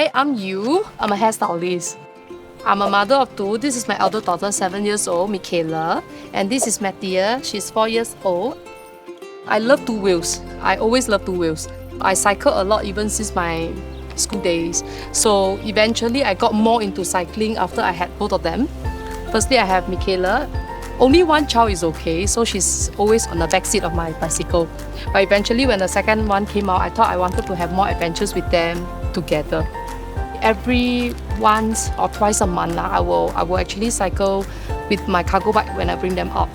Hi, I'm Yoou. I'm a hairstylist. I'm a mother of two. This is my elder daughter, 7 years old, Michaela. And this is Mattia. She's 4 years old. I love two wheels. I always love two wheels. I cycle a lot even since my school days. So eventually I got more into cycling after I had both of them. Firstly, I have Michaela. Only one child is okay, so she's always on the back seat of my bicycle. But eventually when the second one came out, I thought I wanted to have more adventures with them together. Every once or twice a month, I will actually cycle with my cargo bike when I bring them out.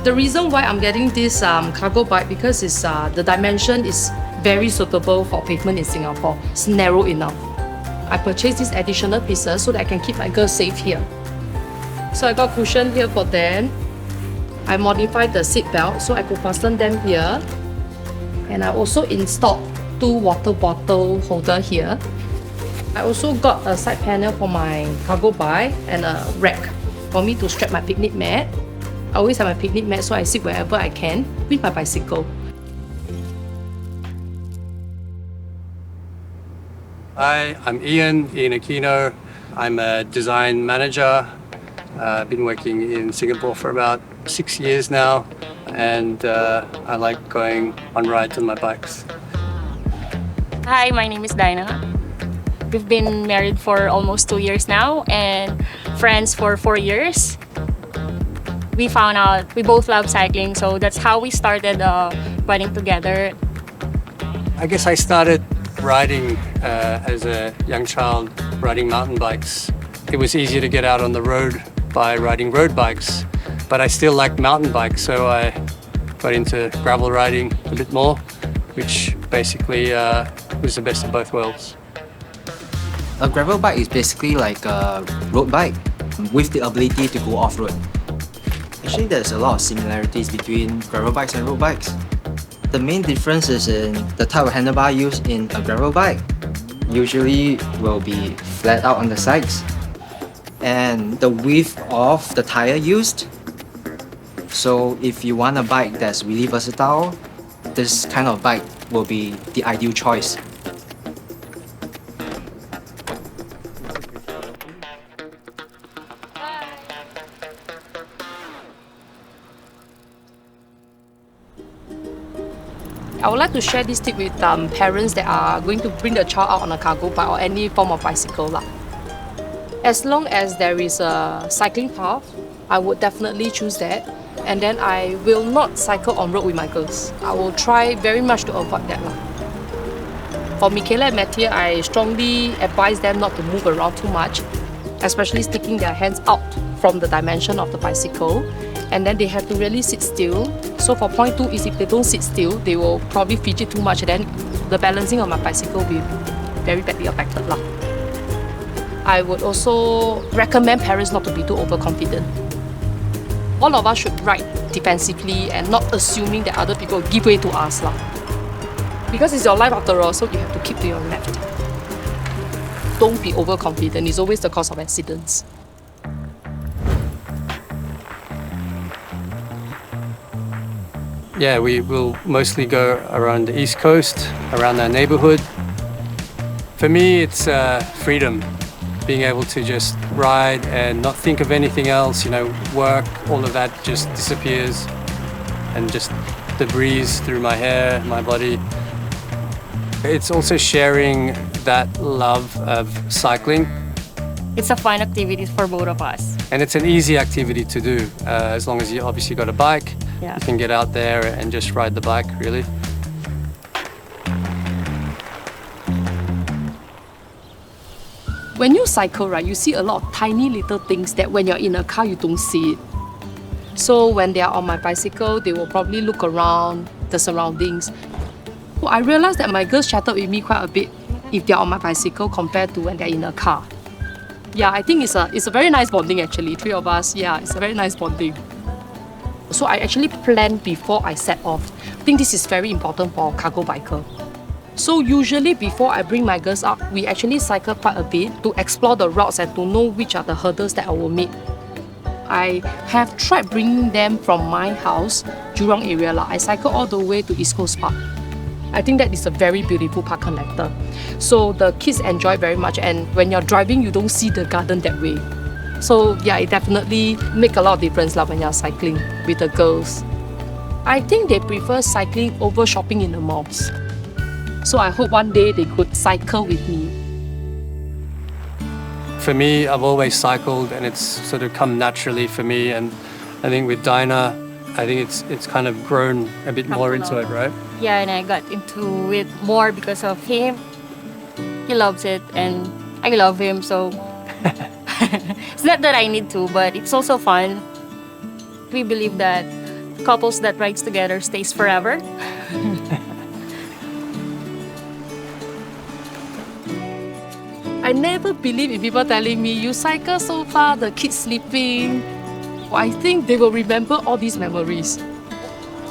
The reason why I'm getting this cargo bike because the dimension is very suitable for pavement in Singapore. It's narrow enough. I purchased these additional pieces so that I can keep my girls safe here. So I got cushion here for them. I modified the seat belt so I could fasten them here. And I also installed 2 water bottle holder here. I also got a side panel for my cargo bike and a rack for me to strap my picnic mat. I always have my picnic mat so I sit wherever I can with my bicycle. Hi, I'm Ian Aquino. I'm a design manager. I've been working in Singapore for about 6 years now, and I like going on rides on my bikes. Hi, my name is Dyna. We've been married for almost 2 years now and friends for 4 years. We found out we both love cycling, so that's how we started riding together. I guess I started riding as a young child, riding mountain bikes. It was easier to get out on the road by riding road bikes, but I still liked mountain bikes, so I got into gravel riding a bit more, which basically was the best of both worlds. A gravel bike is basically like a road bike with the ability to go off-road. Actually, there's a lot of similarities between gravel bikes and road bikes. The main difference is in the type of handlebar used in a gravel bike. Usually will be flat out on the sides, and the width of the tire used. So if you want a bike that's really versatile, this kind of bike will be the ideal choice. I would like to share this tip with parents that are going to bring their child out on a cargo bike or any form of bicycle. As long as there is a cycling path, I would definitely choose that. And then I will not cycle on road with my girls. I will try very much to avoid that. For Michaela and Mattia, I strongly advise them not to move around too much, especially sticking their hands out from the dimension of the bicycle. And then they have to really sit still. So for point 2 is if they don't sit still, they will probably fidget too much, then the balancing of my bicycle will be very badly affected. I would also recommend parents not to be too overconfident. All of us should ride defensively and not assuming that other people will give way to us. Because it's your life after all, so you have to keep to your left. Don't be overconfident, it's always the cause of accidents. Yeah, we will mostly go around the East Coast, around our neighborhood. For me, it's freedom. Being able to just ride and not think of anything else, work, all of that just disappears. And just the breeze through my hair, my body. It's also sharing that love of cycling. It's a fun activity for both of us. And it's an easy activity to do, as long as you obviously got a bike. Yeah. You can get out there and just ride the bike, really. When you cycle, you see a lot of tiny little things that when you're in a car, you don't see it. So when they are on my bicycle, they will probably look around the surroundings. I realized that my girls chatted with me quite a bit if they're on my bicycle compared to when they're in a car. Yeah, I think it's a very nice bonding actually, 3 of us. Yeah, it's a very nice bonding. So I actually planned before I set off. I think this is very important for a cargo biker. So usually before I bring my girls up, we actually cycle quite a bit to explore the routes and to know which are the hurdles that I will meet. I have tried bringing them from my house, Jurong area. I cycle all the way to East Coast Park. I think that is a very beautiful park connector. So the kids enjoy very much, and when you're driving, you don't see the garden that way. So yeah, it definitely make a lot of difference when you're cycling with the girls. I think they prefer cycling over shopping in the malls. So I hope one day they could cycle with me. For me, I've always cycled and it's sort of come naturally for me, and I think with Dyna, I think it's kind of grown a bit more into it, right? Yeah, and I got into it more because of him. He loves it and I love him, so it's not that I need to, but it's also fun. We believe that couples that rides together stays forever. I never believe in people telling me, you cycle so far, the kids sleeping. I think they will remember all these memories.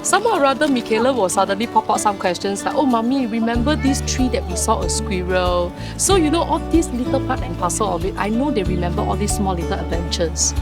Somehow or other, Michaela will suddenly pop out some questions like, oh, mommy, remember this tree that we saw a squirrel? So, all this little part and parcel of it, I know they remember all these small little adventures.